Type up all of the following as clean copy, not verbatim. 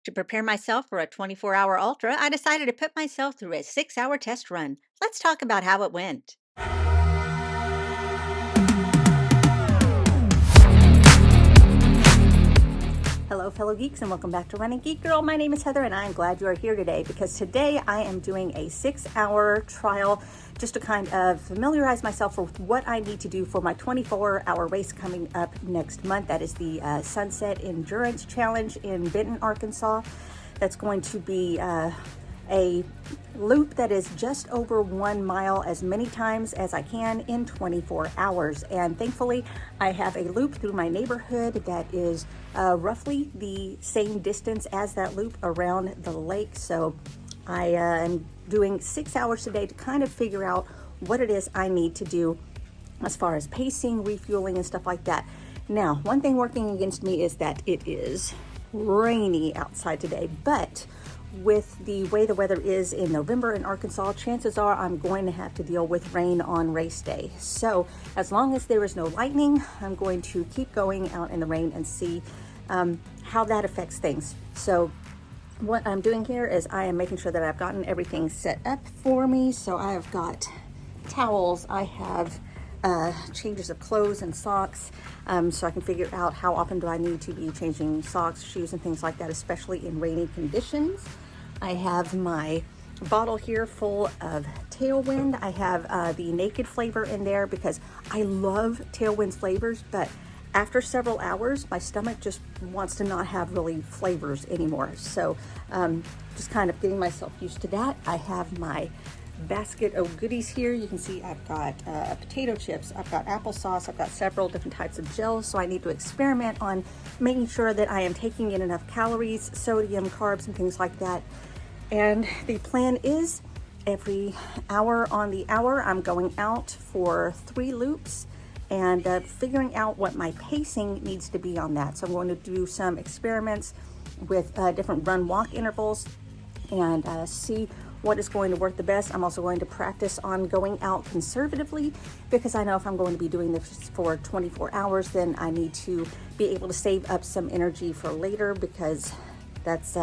To prepare myself for a 24-hour ultra, I decided to put myself through a 6-hour test run. Let's talk about how it went. Hello, fellow geeks, and welcome back to Running Geek Girl. My name is Heather, and I'm glad you are here today because today I am doing a 6-hour trial just to kind of familiarize myself with what I need to do for my 24-hour race coming up next month. That is the Sunset Endurance Challenge in Benton, Arkansas. That's going to be a loop that is just over 1 mile as many times as I can in 24 hours. And thankfully, I have a loop through my neighborhood that is roughly the same distance as that loop around the lake. So I am doing 6 hours today to kind of figure out what it is I need to do as far as pacing, refueling, and stuff like that. Now, one thing working against me is that it is rainy outside today, but with the way the weather is in November in Arkansas, chances are I'm going to have to deal with rain on race day. So as long as there is no lightning, I'm going to keep going out in the rain and see how that affects things. So what I'm doing here is I am making sure that I've gotten everything set up for me. So I have got towels, I have changes of clothes and socks, so I can figure out how often do I need to be changing socks, shoes, and things like that, especially in rainy conditions. I have my bottle here full of Tailwind. I have the Naked flavor in there because I love Tailwind's flavors, but after several hours, my stomach just wants to not have really flavors anymore. So just kind of getting myself used to that. I have my basket of goodies here. You can see I've got potato chips, I've got applesauce, I've got several different types of gels, so I need to experiment on making sure that I am taking in enough calories, sodium, carbs, and things like that. And the plan is every hour on the hour I'm going out for 3 loops and figuring out what my pacing needs to be on that. So I'm going to do some experiments with different run-walk intervals and see what is going to work the best. I'm also going to practice on going out conservatively because I know if I'm going to be doing this for 24 hours, then I need to be able to save up some energy for later because that's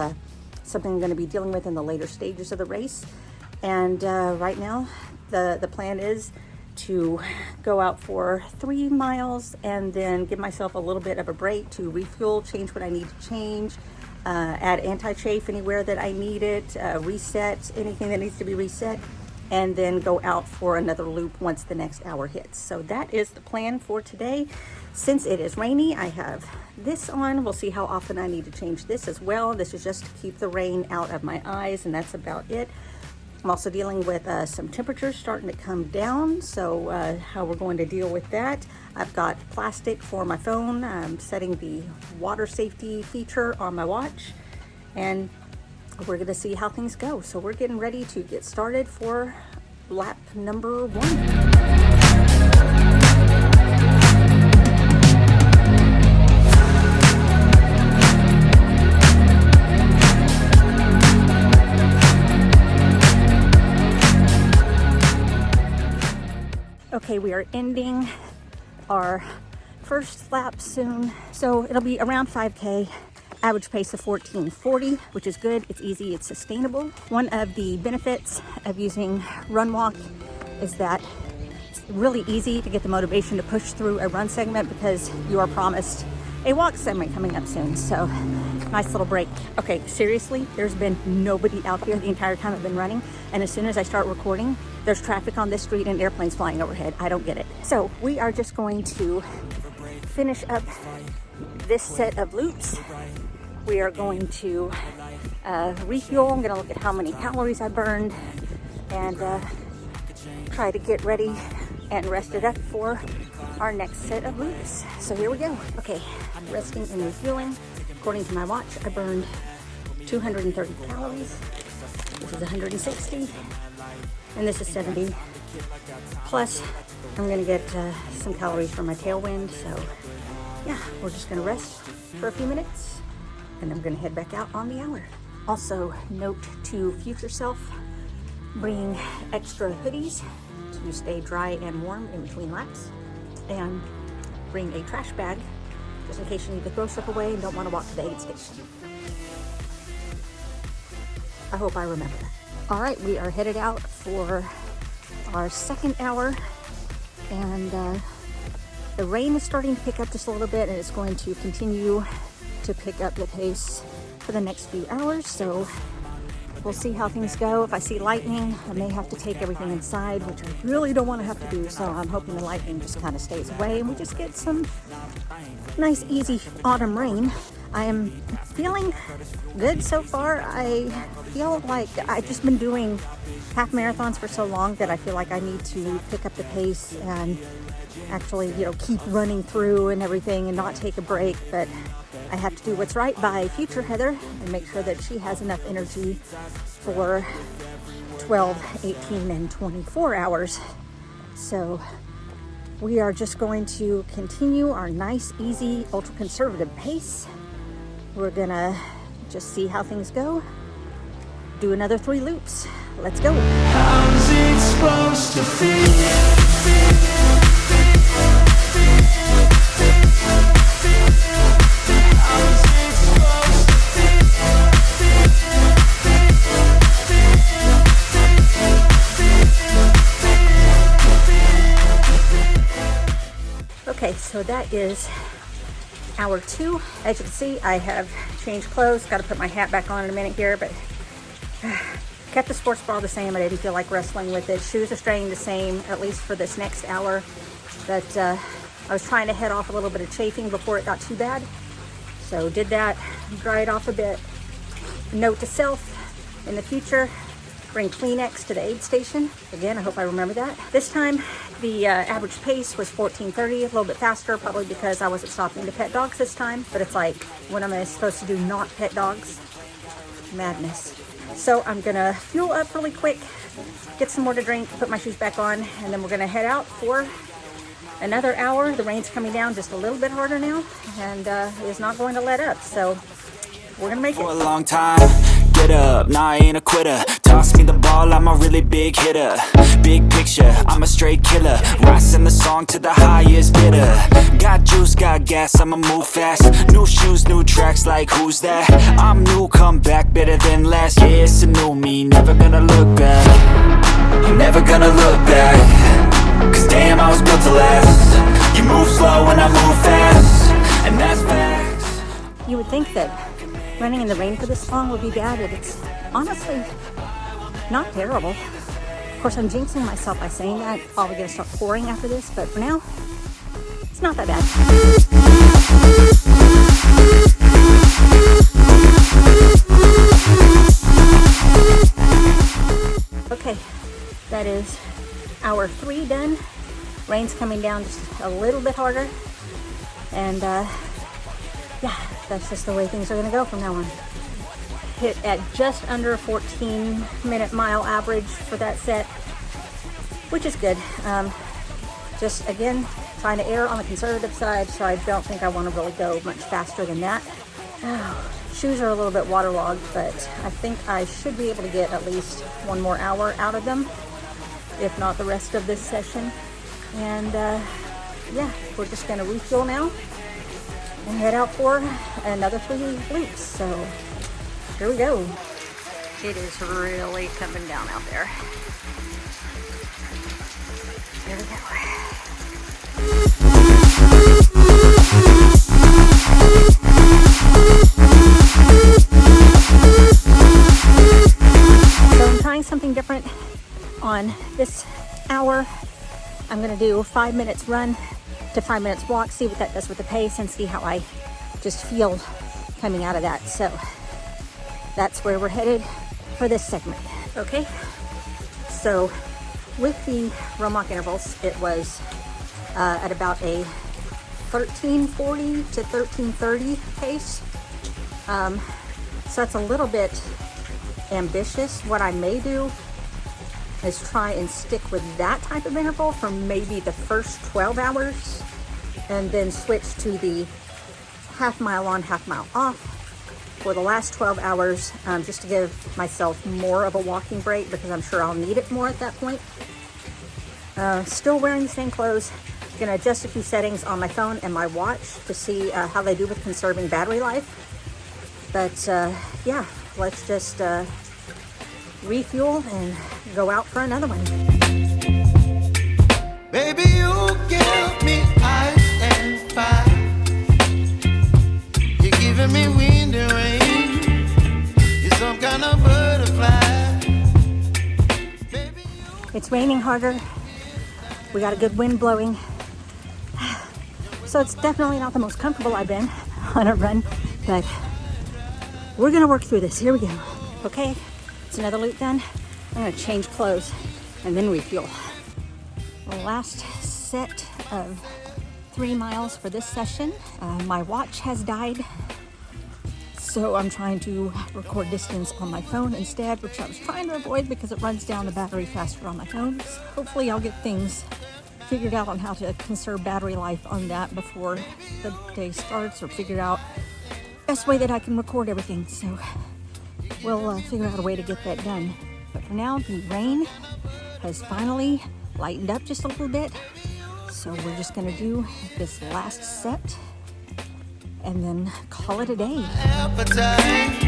something I'm going to be dealing with in the later stages of the race. And right now, the plan is to go out for 3 miles and then give myself a little bit of a break to refuel, change what I need to change, add anti-chafe anywhere that I need it, reset anything that needs to be reset, and then go out for another loop once the next hour hits. So that is the plan for today. Since it is rainy, I have this on. We'll see how often I need to change this as well. This is just to keep the rain out of my eyes, and that's about it. I'm also dealing with some temperatures starting to come down, so how we're going to deal with that. I've got plastic for my phone. I'm setting the water safety feature on my watch, and we're going to see how things go. So we're getting ready to get started for lap number 1. Okay, we are ending our first lap soon. So it'll be around 5K, average pace of 14:40, which is good. It's easy, it's sustainable. One of the benefits of using Run Walk is that it's really easy to get the motivation to push through a run segment because you are promised a walk segment coming up soon. So nice little break. Okay, seriously, there's been nobody out here the entire time I've been running. And as soon as I start recording, there's traffic on this street and airplanes flying overhead. I don't get it. So we are just going to finish up this set of loops. We are going to refuel. I'm gonna look at how many calories I burned and try to get ready and rested up for our next set of loops. So here we go. Okay, resting and refueling. According to my watch, I burned 230 calories. This is 160, and this is 70. Plus, I'm gonna get some calories from my Tailwind. So yeah, we're just gonna rest for a few minutes, and I'm gonna head back out on the hour. Also, note to future self, bring extra hoodies to stay dry and warm in between laps, and bring a trash bag just in case you need to throw stuff away and don't want to walk to the aid station. I hope I remember that. All right, we are headed out for our second hour, and the rain is starting to pick up just a little bit, and it's going to continue to pick up the pace for the next few hours. So we'll see how things go. If I see lightning, I may have to take everything inside, which I really don't want to have to do. So I'm hoping the lightning just kind of stays away and we just get some nice, easy autumn rain. I am feeling good so far. I feel like I've just been doing half marathons for so long that I feel like I need to pick up the pace and actually, you know, keep running through and everything and not take a break. But I have to do what's right by future Heather and make sure that she has enough energy for 12, 18, and 24 hours. So we are just going to continue our nice, easy, ultra-conservative pace. We're gonna just see how things go. Do another 3 loops. Let's go. How's it supposed to feel? Okay, so that is hour 2. As you can see, I have changed clothes. Got to put my hat back on in a minute here, but kept the sports bra the same. I didn't feel like wrestling with it. Shoes are staying the same, at least for this next hour. But I was trying to head off a little bit of chafing before it got too bad. So did that, dried off a bit. Note to self, in the future, bring Kleenex to the aid station. Again, I hope I remember that. This time, the average pace was 14:30, a little bit faster, probably because I wasn't stopping to pet dogs this time. But it's like, what am I supposed to do not pet dogs? Madness. So I'm gonna fuel up really quick, get some more to drink, put my shoes back on, and then we're gonna head out for another hour. The rain's coming down just a little bit harder now, and it's not going to let up. So we're gonna make it. For a long time, get up, nah, I ain't a quitter. Toss me the ball, I'm a really big hitter. Big picture, I'm a straight killer. Rising the song to the highest bidder. Got juice, got gas, I'ma move fast. New shoes, new tracks, like who's that? I'm new, come back, better than last. Yeah, it's a new me, never gonna look back. I'm never gonna look back. Cause damn, I was built to last. You move slow and I move fast, and that's facts. You would think that running in the rain for this long would be bad, but it's honestly not terrible. Of course, I'm jinxing myself by saying that. It's probably gonna start pouring after this, but for now, it's not that bad. Okay, that is hour 3 done. Rain's coming down just a little bit harder, and yeah, that's just the way things are gonna go from now on. Hit at just under 14-minute mile average for that set, which is good. Just again, trying to err on the conservative side, so I don't think I want to really go much faster than that. Shoes are a little bit waterlogged, but I think I should be able to get at least 1 more hour out of them, if not the rest of this session. And yeah, we're just gonna refuel now and head out for another 3 loops. So here we go. It is really coming down out there. Here we go. So I'm trying something different on this hour. I'm gonna do 5 minutes run to 5 minutes walk, see what that does with the pace, and see how I just feel coming out of that. So that's where we're headed for this segment. Okay, so with the run walk intervals, it was at about a 13:40 to 13:30 pace. So that's a little bit ambitious. What I may do is try and stick with that type of interval for maybe the first 12 hours, and then switch to the half mile on, half mile off for the last 12 hours, just to give myself more of a walking break, because I'm sure I'll need it more at that point. Still wearing the same clothes. Gonna adjust a few settings on my phone and my watch to see how they do with conserving battery life. But yeah, let's just refuel, and go out for another one. Baby, you give me ice and fire. You're giving me wind and rain. You're some kind of butterfly. Baby, It's raining harder. We got a good wind blowing. So it's definitely not the most comfortable I've been on a run, but we're gonna work through this. Here we go. Okay, it's another loop done. I'm gonna change clothes and then refuel. The last set of 3 miles for this session. My watch has died, so I'm trying to record distance on my phone instead, which I was trying to avoid because it runs down the battery faster on my phone. So hopefully I'll get things figured out on how to conserve battery life on that before the day starts, or figure out best way that I can record everything. So we'll figure out a way to get that done. But for now, the rain has finally lightened up just a little bit. So we're just gonna do this last set and then call it a day. appetite.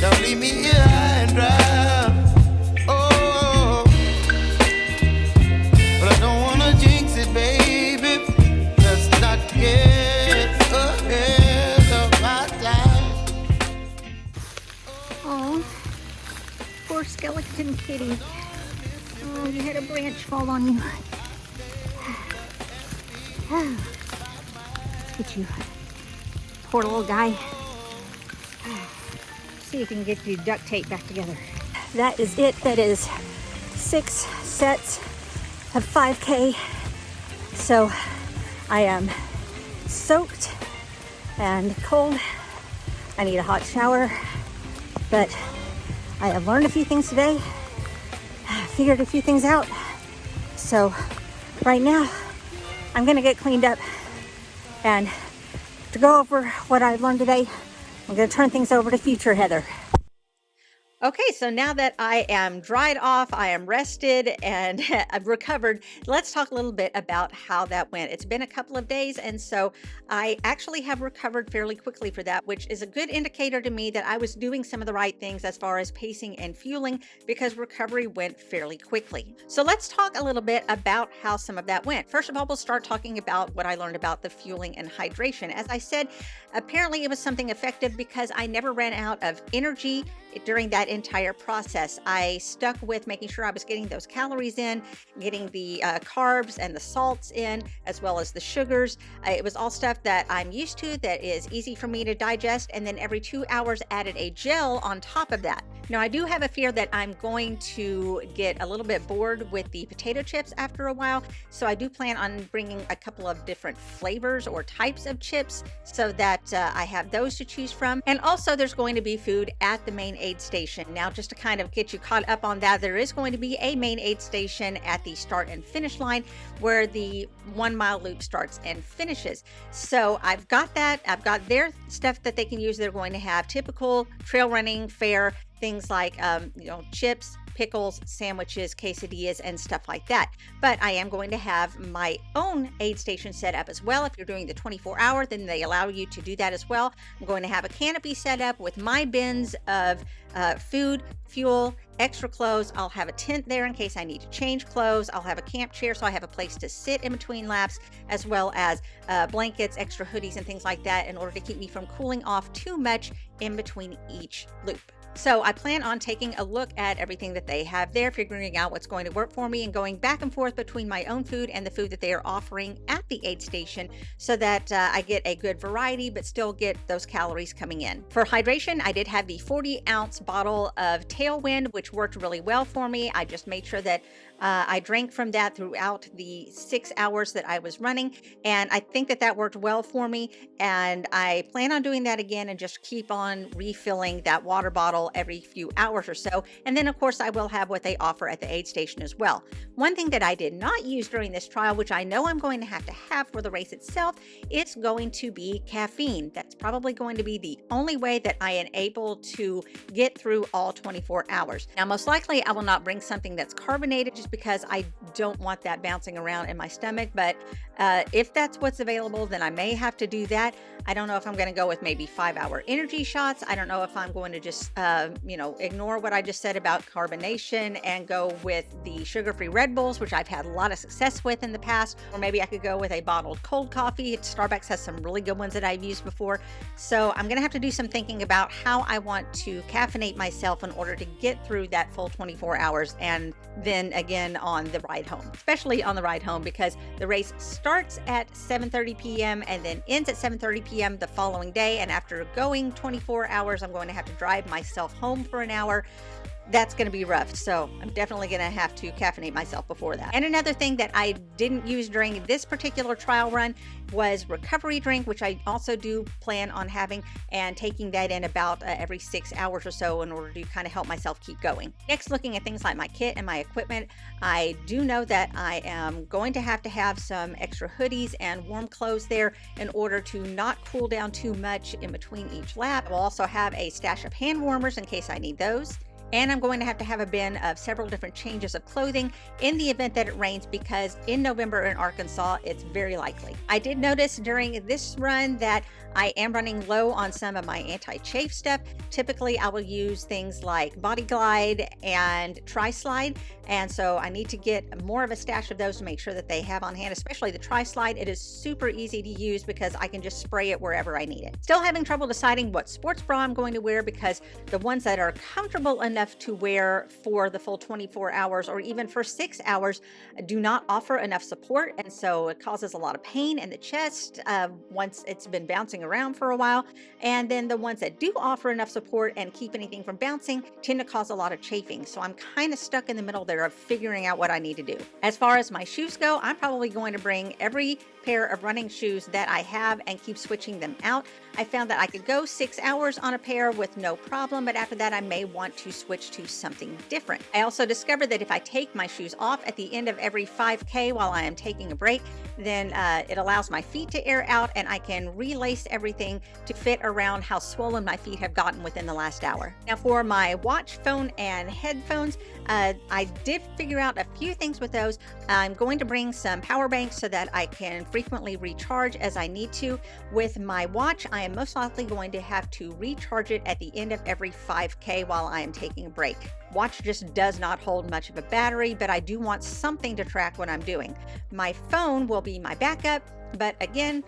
Don't leave me here high and dry. Oh, but I don't wanna jinx it, baby. Let's not get ahead of my time. Oh, poor skeleton kitty. Oh, you had a branch fall on you. Let's get you. Poor little guy. See if you can get your duct tape back together. That is it. That is 6 sets of 5K. So I am soaked and cold. I need a hot shower, but I have learned a few things today, figured a few things out. So right now I'm gonna get cleaned up, and to go over what I've learned today, I'm gonna turn things over to future Heather. Okay, so now that I am dried off, I am rested, and I've recovered, let's talk a little bit about how that went. It's been a couple of days, and so I actually have recovered fairly quickly for that, which is a good indicator to me that I was doing some of the right things as far as pacing and fueling, because recovery went fairly quickly. So let's talk a little bit about how some of that went. First of all, we'll start talking about what I learned about the fueling and hydration. As I said, apparently it was something effective because I never ran out of energy during that entire process. I stuck with making sure I was getting those calories in, getting the carbs and the salts in, as well as the sugars. It was all stuff that I'm used to, that is easy for me to digest, and then every 2 hours added a gel on top of that. Now, I do have a fear that I'm going to get a little bit bored with the potato chips after a while, so I do plan on bringing a couple of different flavors or types of chips so that I have those to choose from. And also there's going to be food at the main aid station. Now, just to kind of get you caught up on that, there is going to be a main aid station at the start and finish line where the 1 mile loop starts and finishes. So I've got that. I've got their stuff that they can use. They're going to have typical trail running fare, things like chips, pickles, sandwiches, quesadillas, and stuff like that. But I am going to have my own aid station set up as well. If you're doing the 24-hour, then they allow you to do that as well. I'm going to have a canopy set up with my bins of food, fuel, extra clothes. I'll have a tent there in case I need to change clothes. I'll have a camp chair so I have a place to sit in between laps, as well as blankets, extra hoodies, and things like that in order to keep me from cooling off too much in between each loop. So I plan on taking a look at everything that they have there, figuring out what's going to work for me, and going back and forth between my own food and the food that they are offering at the aid station so that I get a good variety but still get those calories coming in. For hydration, I did have the 40-ounce bottle of Tailwind, which worked really well for me. I just made sure that I drank from that throughout the 6 hours that I was running, and I think that that worked well for me, and I plan on doing that again and just keep on refilling that water bottle every few hours or so. And then of course I will have what they offer at the aid station as well. One thing that I did not use during this trial, which I know I'm going to have for the race itself, is going to be caffeine. That's probably going to be the only way that I am able to get through all 24 hours. Now, most likely I will not bring something that's carbonated, just because I don't want that bouncing around in my stomach. But if that's what's available, then I may have to do that. I don't know if I'm going to go with maybe 5-hour energy shots. I don't know if I'm going to just, ignore what I just said about carbonation and go with the sugar-free Red Bulls, which I've had a lot of success with in the past. Or maybe I could go with a bottled cold coffee. Starbucks has some really good ones that I've used before. So I'm going to have to do some thinking about how I want to caffeinate myself in order to get through that full 24 hours and then again on the ride home, especially on the ride home, because the race starts at 7:30 p.m. and then ends at 7:30 p.m. the following day. And after going 24 hours, I'm going to have to drive myself home for an hour. That's going to be rough. So I'm definitely going to have to caffeinate myself before that. And another thing that I didn't use during this particular trial run was recovery drink, which I also do plan on having and taking that in about every 6 hours or so in order to kind of help myself keep going. Next, looking at things like my kit and my equipment, I do know that I am going to have some extra hoodies and warm clothes there in order to not cool down too much in between each lap. I will also have a stash of hand warmers in case I need those. And I'm going to have a bin of several different changes of clothing in the event that it rains, because in November in Arkansas, it's very likely. I did notice during this run that I am running low on some of my anti-chafe stuff. Typically, I will use things like Body Glide and Tri-Slide. And so I need to get more of a stash of those to make sure that they have on hand, especially the Tri-Slide. It is super easy to use because I can just spray it wherever I need it. Still having trouble deciding what sports bra I'm going to wear, because the ones that are comfortable enough to wear for the full 24 hours or even for 6 hours do not offer enough support. And so it causes a lot of pain in the chest once it's been bouncing around for a while. And then the ones that do offer enough support and keep anything from bouncing tend to cause a lot of chafing. So I'm kind of stuck in the middle there of figuring out what I need to do. As far as my shoes go, I'm probably going to bring every pair of running shoes that I have and keep switching them out. I found that I could go 6 hours on a pair with no problem, but after that I may want to switch to something different. I also discovered that if I take my shoes off at the end of every 5K while I am taking a break, then it allows my feet to air out and I can relace everything to fit around how swollen my feet have gotten within the last hour. Now for my watch, phone, and headphones, I did figure out a few things with those. I'm going to bring some power banks so that I can frequently recharge as I need to. With my watch, I am most likely going to have to recharge it at the end of every 5K while I am taking a break. Watch just does not hold much of a battery, but I do want something to track what I'm doing. My phone will be my backup, but again,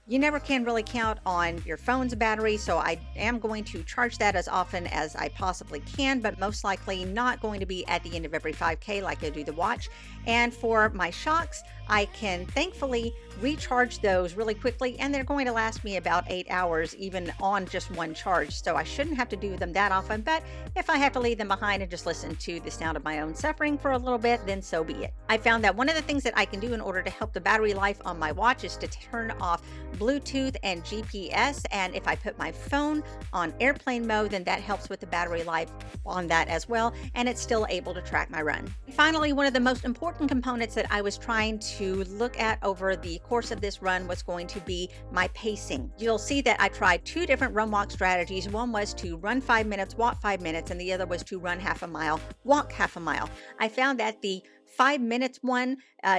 you never can really count on your phone's battery, so I am going to charge that as often as I possibly can, but most likely not going to be at the end of every 5K like I do the watch. And for my shocks, I can thankfully recharge those really quickly, and they're going to last me about 8 hours even on just one charge, so I shouldn't have to do them that often. But if I have to leave them behind and just listen to the sound of my own suffering for a little bit, then so be it. I found that one of the things that I can do in order to help the battery life on my watch is to turn off Bluetooth and GPS, and if I put my phone on airplane mode, then that helps with the battery life on that as well, and it's still able to track my run. Finally, one of the most important components that I was trying to look at over the course of this run was going to be my pacing. You'll see that I tried two different run walk strategies. One was to run 5 minutes, walk 5 minutes, and the other was to run half a mile, walk half a mile. I found that the 5 minutes one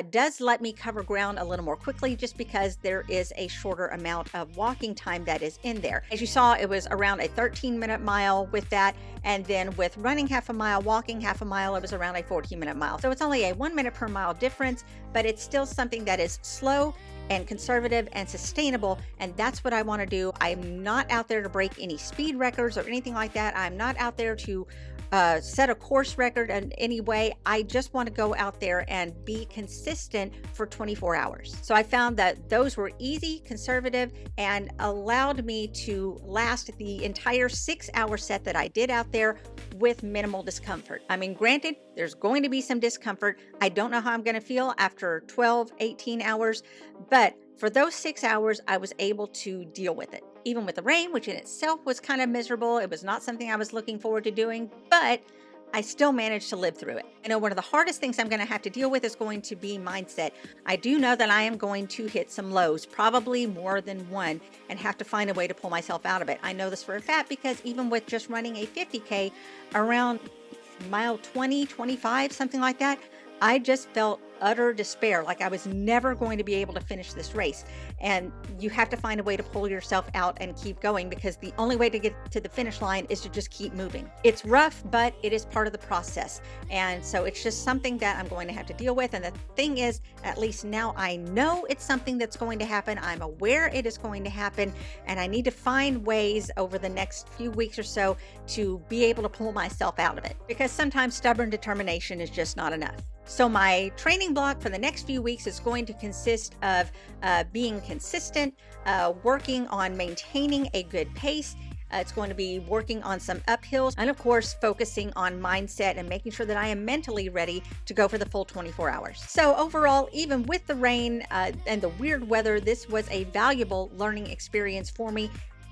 does let me cover ground a little more quickly, just because there is a shorter amount of walking time that is in there. As you saw, it was around a 13-minute mile with that, and then with running half a mile, walking half a mile, it was around a 14-minute mile. So it's only a 1 minute per mile difference, but it's still something that is slow and conservative and sustainable, and that's what I want to do. I'm not out there to break any speed records or anything like that. I'm not out there to set a course record in any way. I just want to go out there and be consistent for 24 hours. So I found that those were easy, conservative, and allowed me to last the entire 6-hour set that I did out there with minimal discomfort. I mean, granted, there's going to be some discomfort. I don't know how I'm going to feel after 12, 18 hours, but for those 6 hours, I was able to deal with it. Even with the rain, which in itself was kind of miserable. It was not something I was looking forward to doing, but I still managed to live through it. I know one of the hardest things I'm going to have to deal with is going to be mindset. I do know that I am going to hit some lows, probably more than one, and have to find a way to pull myself out of it. I know this for a fact because even with just running a 50K around mile 20, 25, something like that, I just felt utter despair, like I was never going to be able to finish this race. And you have to find a way to pull yourself out and keep going, because the only way to get to the finish line is to just keep moving. It's rough, but it is part of the process. And so it's just something that I'm going to have to deal with. And the thing is, at least now I know it's something that's going to happen. I'm aware it is going to happen, and I need to find ways over the next few weeks or so to be able to pull myself out of it, because sometimes stubborn determination is just not enough. So my training block for the next few weeks is going to consist of being consistent, working on maintaining a good pace. It's going to be working on some uphills, and of course focusing on mindset and making sure that I am mentally ready to go for the full 24 hours. So overall, even with the rain and the weird weather, this was a valuable learning experience for me.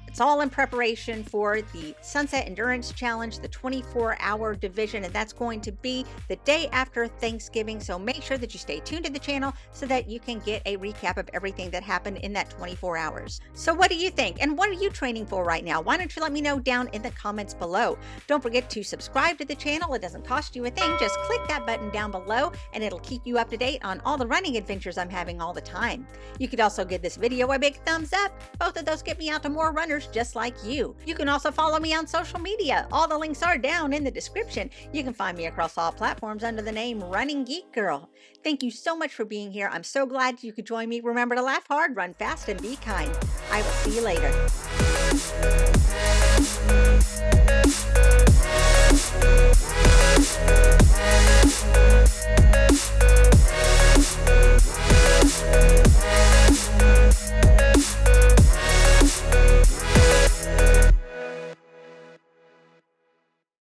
It's all in preparation for the Sunset Endurance Challenge, the 24-hour division, and that's going to be the day after Thanksgiving. So make sure that you stay tuned to the channel so that you can get a recap of everything that happened in that 24 hours. So what do you think? And what are you training for right now? Why don't you let me know down in the comments below? Don't forget to subscribe to the channel. It doesn't cost you a thing. Just click that button down below and it'll keep you up to date on all the running adventures I'm having all the time. You could also give this video a big thumbs up. Both of those get me out to more runners just like you. You can also follow me on social media. All the links are down in the description. You can find me across all platforms under the name Running Geek Girl. Thank you so much for being here. I'm so glad you could join me. Remember to laugh hard, run fast, and be kind. I will see you later.